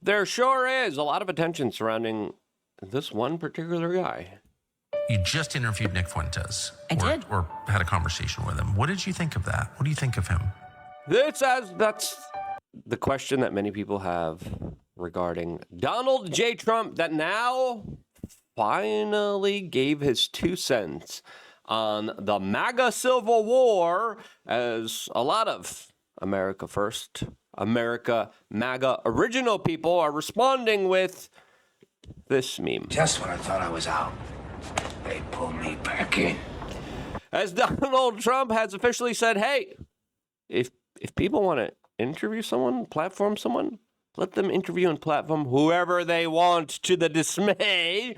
There sure is a lot of attention surrounding this one particular guy. You just interviewed Nick Fuentes. I did. Or had a conversation with him. What did you think of that? What do you think of him? That's the question that many people have regarding Donald J. Trump, that now finally gave his 2 cents on the MAGA Civil War, as a lot of America First, America MAGA original people are responding with this meme. Just when I thought I was out, they pulled me back in. As Donald Trump has officially said, hey, if people want to interview someone, platform someone, let them interview and platform whoever they want, to the dismay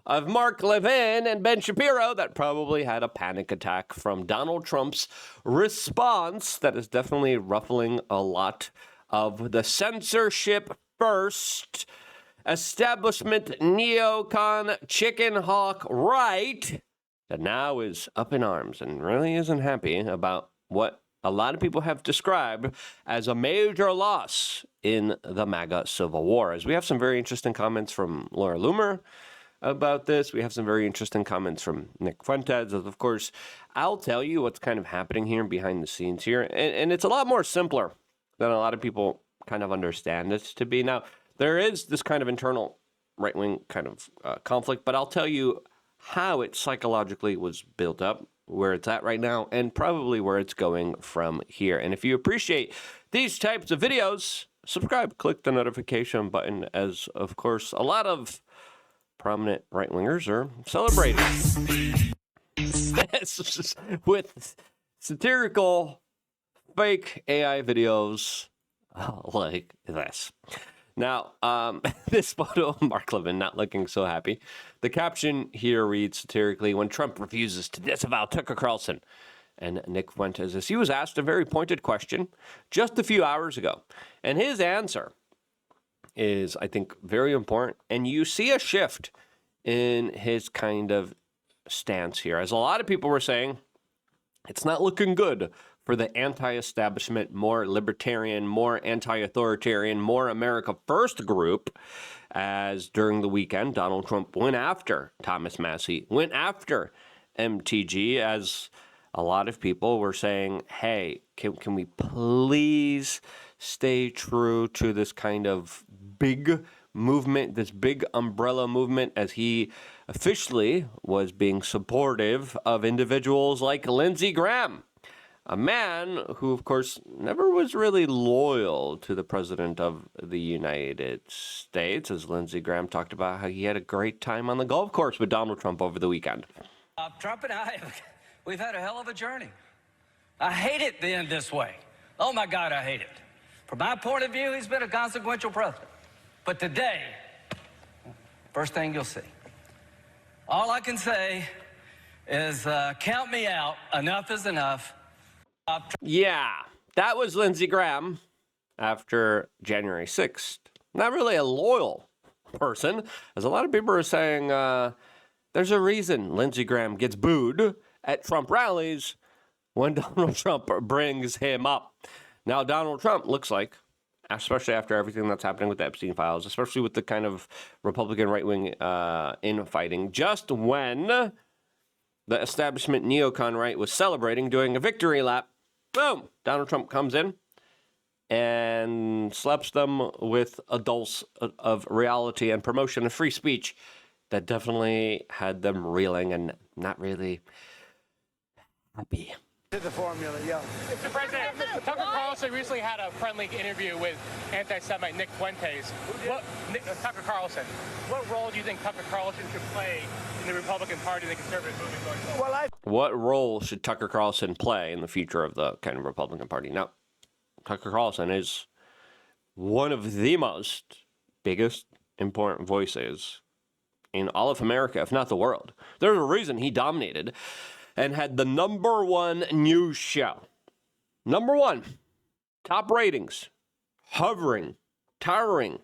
of Mark Levin and Ben Shapiro, that probably had a panic attack from Donald Trump's response that is definitely ruffling a lot of the censorship first establishment neocon chicken hawk right that now is up in arms and really isn't happy about what a lot of people have described as a major loss in the MAGA Civil War. As we have some very interesting comments from Laura Loomer about this. We have some very interesting comments from Nick Fuentes. Of course, I'll tell you what's kind of happening here behind the scenes here. And it's a lot more simpler than a lot of people kind of understand it to be. Now, there is this kind of internal right-wing kind of conflict, but I'll tell you how it psychologically was built up, where it's at right now, and probably where it's going from here. And if you appreciate these types of videos, subscribe, click the notification button, as, of course, a lot of prominent right-wingers are celebrating this with satirical fake AI videos like this. Now, this photo of Mark Levin not looking so happy. The caption here reads satirically, when Trump refuses to disavow Tucker Carlson and Nick Fuentes, as he was asked a very pointed question just a few hours ago. And his answer is, I think, very important. And you see a shift in his kind of stance here. As a lot of people were saying, it's not looking good for the anti-establishment, more libertarian, more anti-authoritarian, more America First group, as during the weekend, Donald Trump went after Thomas Massie, went after MTG, as a lot of people were saying, hey, can we please stay true to this kind of big movement, this big umbrella movement, as he officially was being supportive of individuals like Lindsey Graham, a man who, of course, never was really loyal to the president of the United States, as Lindsey Graham talked about how he had a great time on the golf course with Donald Trump over the weekend. Trump and I, we've had a hell of a journey. I hate it being this way. Oh, my God, I hate it. From my point of view, he's been a consequential president. But today, first thing you'll see, all I can say is count me out. Enough is enough. Yeah, that was Lindsey Graham after January 6th. Not really a loyal person, as a lot of people are saying there's a reason Lindsey Graham gets booed at Trump rallies when Donald Trump brings him up. Now, Donald Trump looks like, especially after everything that's happening with the Epstein files, especially with the kind of Republican right-wing infighting, just when the establishment neocon right was celebrating, doing a victory lap, boom, Donald Trump comes in and slaps them with a dose of reality and promotion of free speech that definitely had them reeling and not really happy. The formula, yeah. Mr. President, Tucker Carlson recently had a friendly interview with anti-Semite Nick Fuentes. Tucker Carlson, what role do you think Tucker Carlson should play in the Republican Party and the conservative movement going forward? What role should Tucker Carlson play in the future of the kind of Republican Party? Now, Tucker Carlson is one of the most biggest, important voices in all of America, if not the world. There's a reason he dominated and had the #1 news show. #1, top ratings, hovering, towering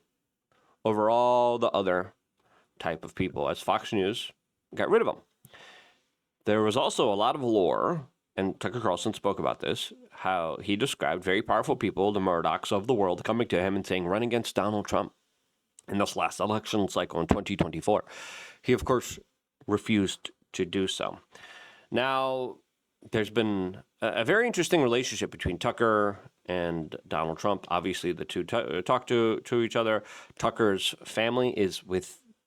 over all the other type of people, as Fox News got rid of him. There was also a lot of lore, and Tucker Carlson spoke about this, how he described very powerful people, the Murdochs of the world, coming to him and saying, run against Donald Trump. in this last election cycle in 2024. He, of course, refused to do so. Now, there's been a very interesting relationship between Tucker and Donald Trump. Obviously, the two talk to each other. Tucker's family is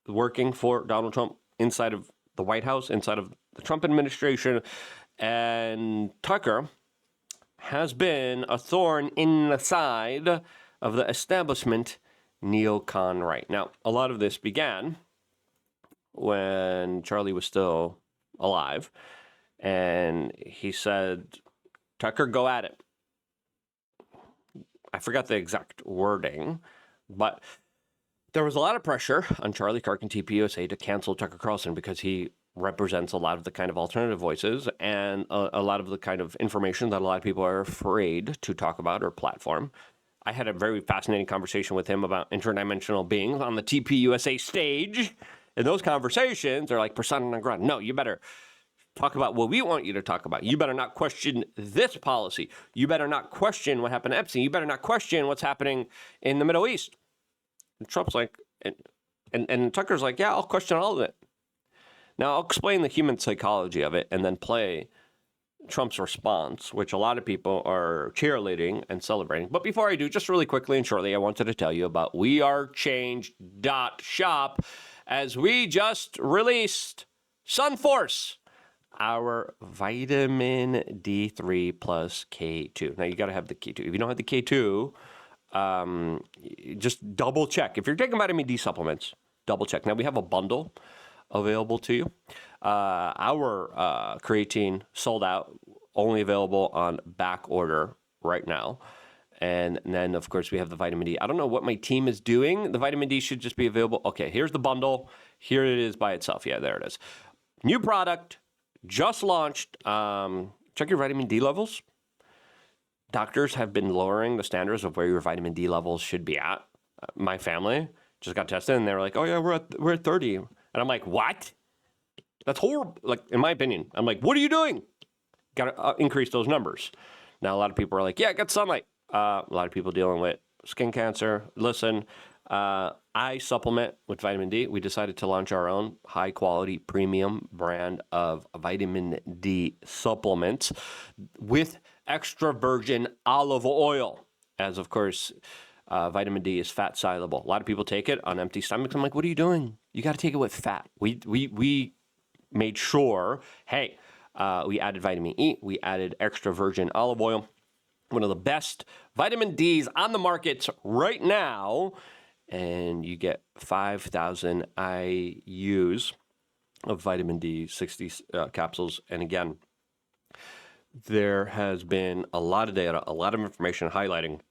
working for Donald Trump inside of the White House, inside of the Trump administration. And Tucker has been a thorn in the side of the establishment neocon right. Now, a lot of this began when Charlie was still alive. And he said, Tucker, go at it. I forgot the exact wording, but there was a lot of pressure on Charlie Kirk and TPUSA to cancel Tucker Carlson because he represents a lot of the kind of alternative voices and a lot of the kind of information that a lot of people are afraid to talk about or platform. I had a very fascinating conversation with him about interdimensional beings on the TPUSA stage. And those conversations are like persona non grata. No, you better talk about what we want you to talk about. You better not question this policy. You better not question what happened to Epstein. You better not question what's happening in the Middle East. And Trump's like, and Tucker's like, yeah, I'll question all of it. Now, I'll explain the human psychology of it and then play Trump's response, which a lot of people are cheerleading and celebrating. But before I do, just really quickly and shortly, I wanted to tell you about wearechange.shop as we just released SunForce, our vitamin D3 plus K2. Now, you got to have the K2. If you don't have the K2, just double check. If you're taking vitamin D supplements, double check. Now, we have a bundle available to you. Our creatine sold out, only available on back order right now. And then, of course, we have the vitamin D. I don't know what my team is doing. The vitamin D should just be available. Okay, here's the bundle. Here it is by itself. Yeah, there it is. New product, just launched. Check your vitamin D levels. Doctors have been lowering the standards of where your vitamin D levels should be at. My family just got tested, and they were like, "Oh yeah, we're at 30." And I'm like, "What? That's horrible." Like, in my opinion, I'm like, "What are you doing?" Got to increase those numbers. Now, a lot of people are like, "Yeah, get sunlight." A lot of people dealing with skin cancer. Listen, I supplement with vitamin D. We decided to launch our own high-quality premium brand of vitamin D supplements with extra virgin olive oil, as of course, vitamin D is fat soluble. A lot of people take it on empty stomachs. I'm like, what are you doing? You got to take it with fat. We made sure, hey, we added vitamin E. We added extra virgin olive oil. One of the best vitamin Ds on the markets right now. And you get 5,000 IUs of vitamin D, 60 capsules. And again, there has been a lot of data, a lot of information highlighting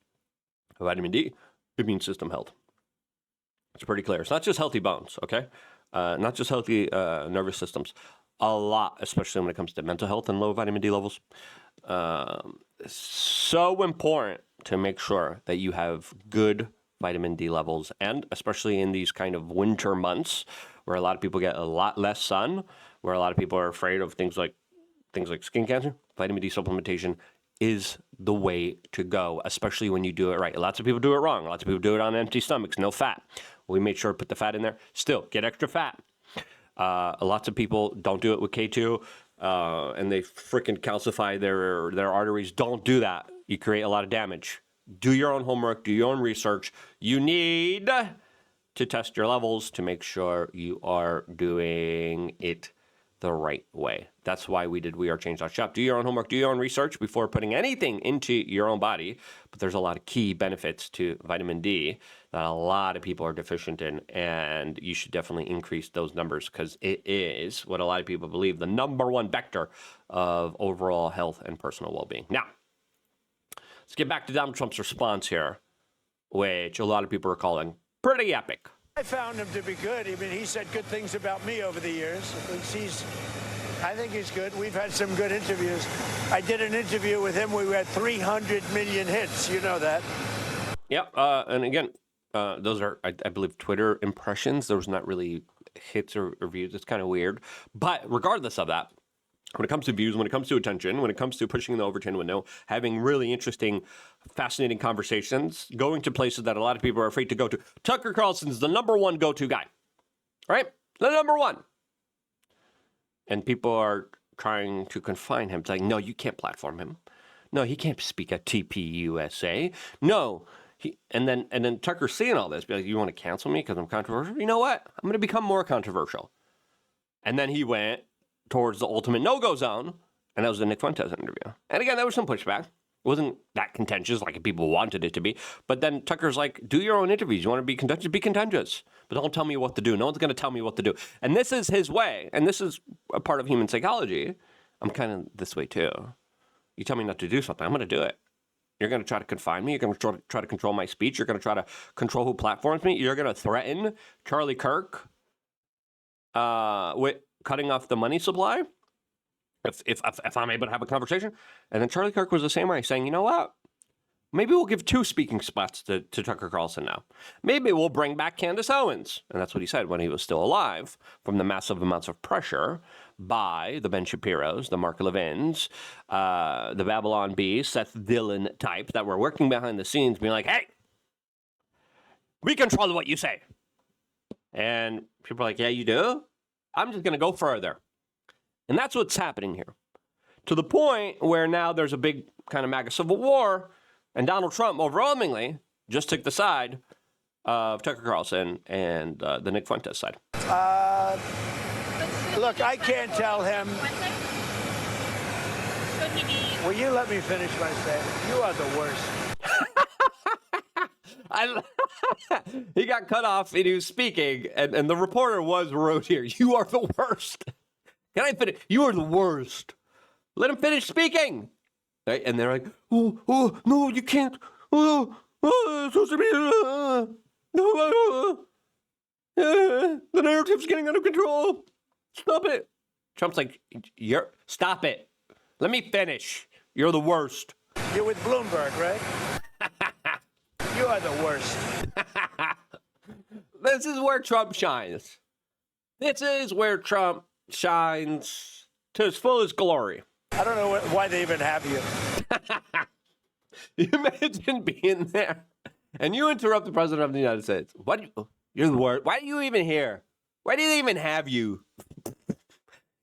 vitamin D, immune system health. It's pretty clear. It's not just healthy bones, okay? Not just healthy nervous systems. A lot, especially when it comes to mental health and low vitamin D levels. So important to make sure that you have good vitamin D levels, and especially in these kind of winter months where a lot of people get a lot less sun, where a lot of people are afraid of things like skin cancer. Vitamin D supplementation is the way to go, especially when you do it right. Lots of people do it wrong. Lots of people do it on empty stomachs, no fat. We made sure to put the fat in there. Still, get extra fat. Lots of people don't do it with K2, and they freaking calcify their arteries. Don't do that. You create a lot of damage. Do your own homework. Do your own research. You need to test your levels to make sure you are doing it the right way. That's why we did wearechange.shop. Do your own homework. Do your own research before putting anything into your own body. But there's a lot of key benefits to vitamin D that a lot of people are deficient in, and you should definitely increase those numbers because it is what a lot of people believe the number one vector of overall health and personal well-being. Now, let's get back to Donald Trump's response here, which a lot of people are calling pretty epic. I found him to be good. I mean, he said good things about me over the years. I think he's good. We've had some good interviews. I did an interview with him. We had 300 million hits. You know that. Yep. And again, those are, I believe, Twitter impressions. There was not really hits or views. It's kind of weird. But regardless of that, when it comes to views, when it comes to attention, when it comes to pushing the Overton window, having really interesting, fascinating conversations, going to places that a lot of people are afraid to go to. Tucker Carlson's the number one go-to guy, right? The number one. And people are trying to confine him. It's like, no, you can't platform him. No, he can't speak at TPUSA. No. And then Tucker's seeing all this. Be like, you want to cancel me because I'm controversial? You know what? I'm going to become more controversial. And then he went towards the ultimate no-go zone, and that was the Nick Fuentes interview. And again, there was some pushback. It wasn't that contentious like people wanted it to be. But then Tucker's like, do your own interviews. You want to be contentious? Be contentious. But don't tell me what to do. No one's going to tell me what to do. And this is his way. And this is a part of human psychology. I'm kind of this way too. You tell me not to do something, I'm going to do it. You're going to try to confine me. You're going to try to control my speech. You're going to try to control who platforms me. You're going to threaten Charlie Kirk with cutting off the money supply if I'm able to have a conversation. And then Charlie Kirk was the same way, saying, you know what? Maybe we'll give 2 speaking spots to Tucker Carlson now. Maybe we'll bring back Candace Owens. And that's what he said when he was still alive, from the massive amounts of pressure by the Ben Shapiros, the Mark Levins, the Babylon Bee, Seth Dillon type that were working behind the scenes being like, hey, we control what you say. And people are like, yeah, you do? I'm just going to go further. And that's what's happening here. To the point where now there's a big kind of MAGA civil war, and Donald Trump overwhelmingly just took the side of Tucker Carlson and the Nick Fuentes side. Look, I can't tell him. Will you let me finish my statement? You are the worst. He got cut off and he was speaking, and the reporter wrote here, you are the worst. Can I finish? You are the worst. Let him finish speaking. Right? And they're like, oh, no, you can't. Social media. The narrative's getting out of control. Stop it. Trump's like, stop it. Let me finish. You're the worst. You're with Bloomberg, right? You are the worst. This is where Trump shines. This is where Trump shines to his fullest glory. I don't know why they even have you. You imagine being there and you interrupt the president of the United States. You're the worst. Why are you even here? Why do they even have you?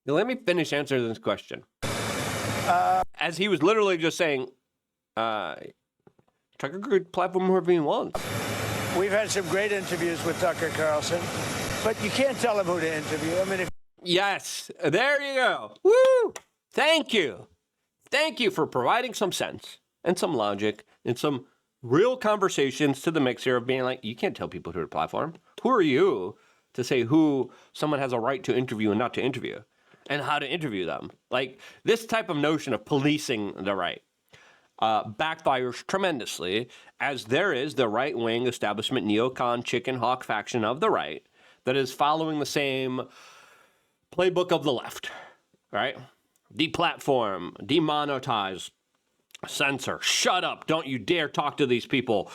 Let me finish answering this question. As he was literally just saying, Tucker could platform whoever he wants. We've had some great interviews with Tucker Carlson, but you can't tell him who to interview. I mean, Yes, there you go. Woo! Thank you. Thank you for providing some sense and some logic and some real conversations to the mix here of being like, you can't tell people who to platform. Who are you to say who someone has a right to interview and not to interview and how to interview them? Like, this type of notion of policing the right backfires tremendously, as there is the right-wing establishment neocon chicken hawk faction of the right that is following the same playbook of the left, right? Deplatform, demonetize, censor, shut up, don't you dare talk to these people.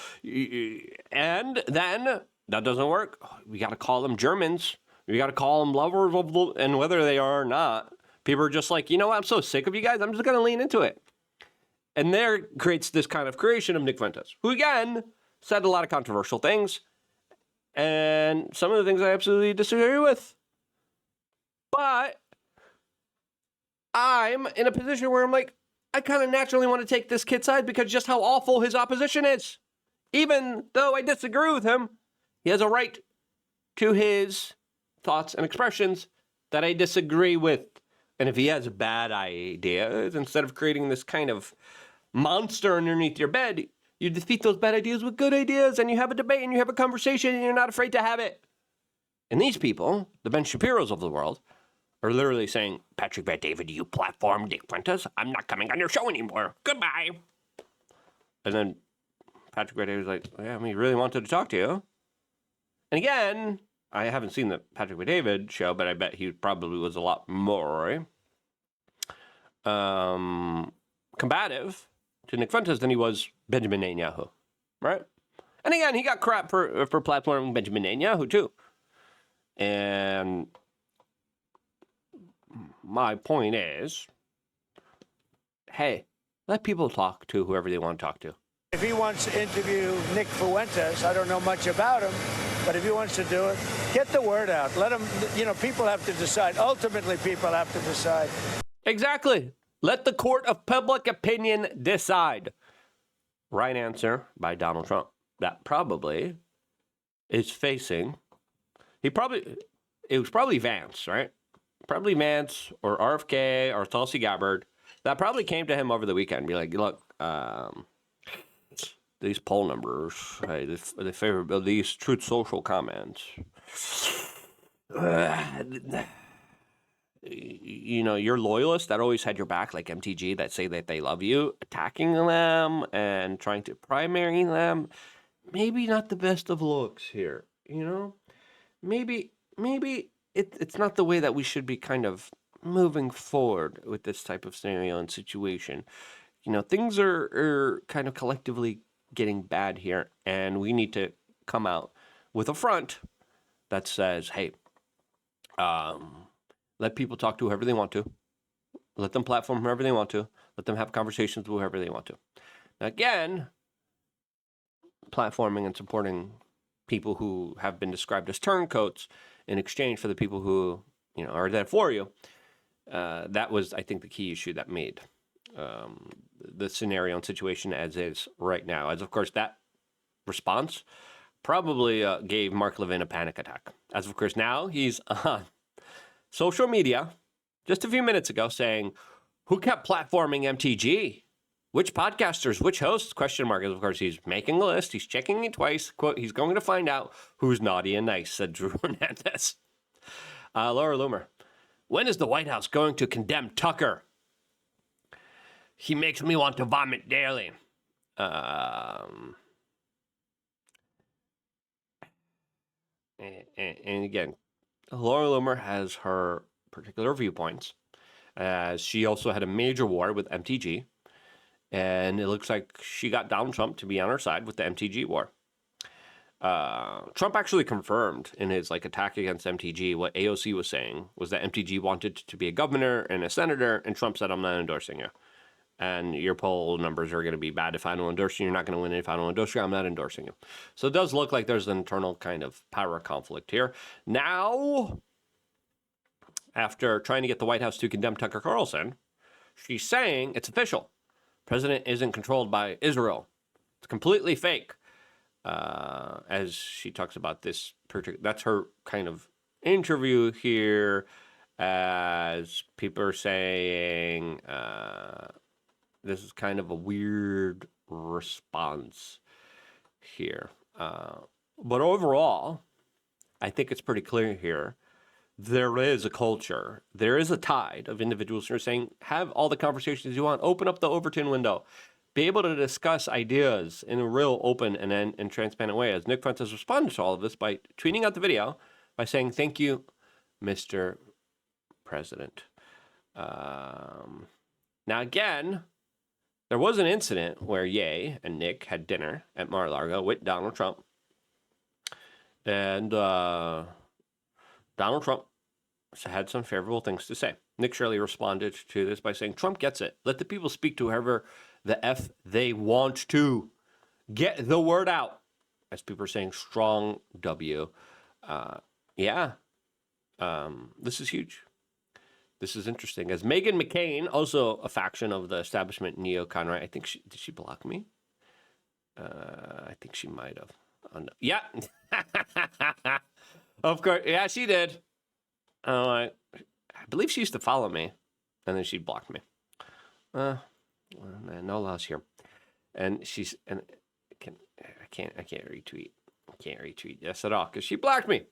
And then, that doesn't work. We got to call them Germans. We got to call them lovers of the, and whether they are or not, people are just like, you know what, I'm so sick of you guys, I'm just going to lean into it. And there creates this kind of creation of Nick Fuentes, who again said a lot of controversial things, and some of the things I absolutely disagree with. But I'm in a position where I'm like, I kind of naturally want to take this kid's side because just how awful his opposition is. Even though I disagree with him, he has a right to his thoughts and expressions that I disagree with. And if he has bad ideas, instead of creating this kind of monster underneath your bed, you defeat those bad ideas with good ideas, and you have a debate and you have a conversation and you're not afraid to have it. And these people, the Ben Shapiros of the world, are literally saying, Patrick Bet-David, you platform Nick Fuentes? I'm not coming on your show anymore. Goodbye. And then Patrick Bet-David's like, yeah, I mean, he really wanted to talk to you. And again, I haven't seen the Patrick Bet-David show, but I bet he probably was a lot more combative to Nick Fuentes than he was Benjamin Netanyahu, right? And again, he got crap for platforming Benjamin Netanyahu too. And my point is, hey, let people talk to whoever they want to talk to. If he wants to interview Nick Fuentes, I don't know much about him, but if he wants to do it, get the word out. Let him, people have to decide. Ultimately, people have to decide. Exactly. Let the court of public opinion decide. Right answer by Donald Trump. That probably is facing. It was probably Vance, right? Probably Vance or RFK or Tulsi Gabbard. That probably came to him over the weekend and be like, look, these poll numbers, hey, they favor these Truth Social comments. Your loyalists that always had your back, like MTG, that say that they love you, attacking them and trying to primary them, maybe not the best of looks here. Maybe it's not the way that we should be kind of moving forward with this type of scenario and situation. Things are kind of collectively getting bad here, and we need to come out with a front that says, hey, let people talk to whoever they want to. Let them platform whoever they want to. Let them have conversations with whoever they want to. Now, again, platforming and supporting people who have been described as turncoats in exchange for the people who, are there for you. That was, I think, the key issue that made the scenario and situation as is right now. As, of course, that response probably gave Mark Levin a panic attack. As, of course, now he's on social media just a few minutes ago saying, who kept platforming MTG? Which podcasters, which hosts? Question mark. Of course, he's making a list. He's checking it twice. Quote, he's going to find out who's naughty and nice, said Drew Hernandez. Laura Loomer. When is the White House going to condemn Tucker? He makes me want to vomit daily. And again, Laura Loomer has her particular viewpoints, as she also had a major war with MTG, and it looks like she got Donald Trump to be on her side with the MTG war. Trump actually confirmed in his attack against MTG what AOC was saying was that MTG wanted to be a governor and a senator, and Trump said, I'm not endorsing you. And your poll numbers are going to be bad if I don't endorse you. You're not going to win if I don't endorse you. I'm not endorsing you. So it does look like there's an internal kind of power conflict here. Now, after trying to get the White House to condemn Tucker Carlson, she's saying it's official. President isn't controlled by Israel. It's completely fake. As she talks about this particular, that's her kind of interview here, as people are saying, this is kind of a weird response here. But overall, I think it's pretty clear here. There is a culture. There is a tide of individuals who are saying, have all the conversations you want. Open up the Overton window. Be able to discuss ideas in a real open and transparent way. As Nick Fuentes responded to all of this by tweeting out the video by saying, thank you, Mr. President. Now, again, there was an incident where Ye and Nick had dinner at Mar-a-Lago with Donald Trump. And Donald Trump had some favorable things to say. Nick Shirley responded to this by saying, Trump gets it. Let the people speak to whoever the F they want to. Get the word out. As people are saying, strong W. This is huge. This is interesting. As Meghan McCain, also a faction of the establishment neocon, right? I think did she block me? I think she might have. Oh, no. Yeah. Of course. Yeah, she did. I believe she used to follow me, and then she blocked me. No loss here. And I can't retweet. I can't retweet this at all because she blocked me.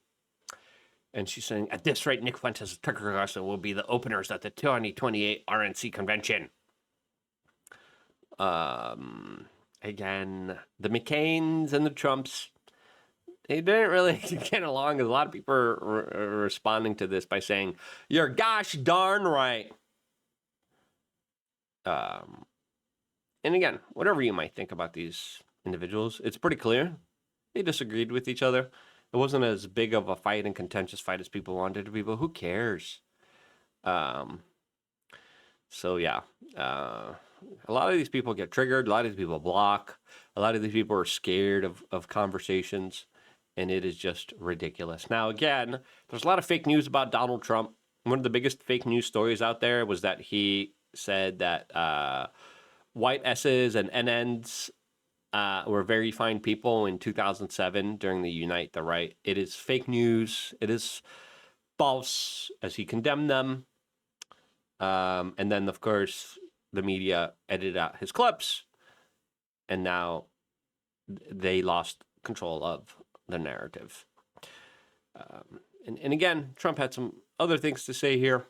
And she's saying, at this rate, Nick Fuentes and Tucker Carlson will be the openers at the 2028 RNC convention. Again, the McCains and the Trumps, they didn't really get along. A lot of people are responding to this by saying, you're gosh darn right. And again, whatever you might think about these individuals, it's pretty clear they disagreed with each other. It wasn't as big of a fight and contentious fight as people wanted to be, but who cares? So yeah, a lot of these people get triggered. A lot of these people block. A lot of these people are scared of conversations, and it is just ridiculous. Now, again, there's a lot of fake news about Donald Trump. One of the biggest fake news stories out there was that he said that white S's and NNs were very fine people in 2007 during the Unite the Right. It is fake news. It is false, as he condemned them. And then, of course, the media edited out his clips, and now they lost control of the narrative. And again, Trump had some other things to say here.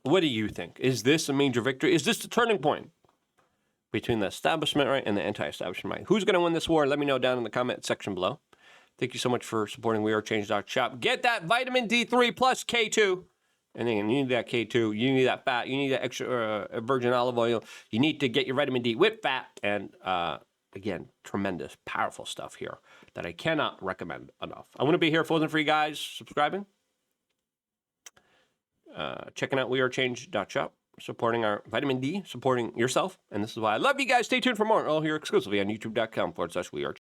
What do you think? Is this a major victory? Is this the turning point between the establishment right and the anti-establishment right? Who's going to win this war? Let me know down in the comment section below. Thank you so much for supporting WeAreChange.shop. Get that vitamin D3 plus K2. And then you need that K2, you need that fat, you need that extra virgin olive oil. You need to get your vitamin D with fat. And again, tremendous, powerful stuff here that I cannot recommend enough. I want to be here frozen for you guys, subscribing, checking out WeAreChange.shop, supporting our vitamin D, supporting yourself. And this is why I love you guys. Stay tuned for more. All here exclusively on YouTube.com/WeAreChange.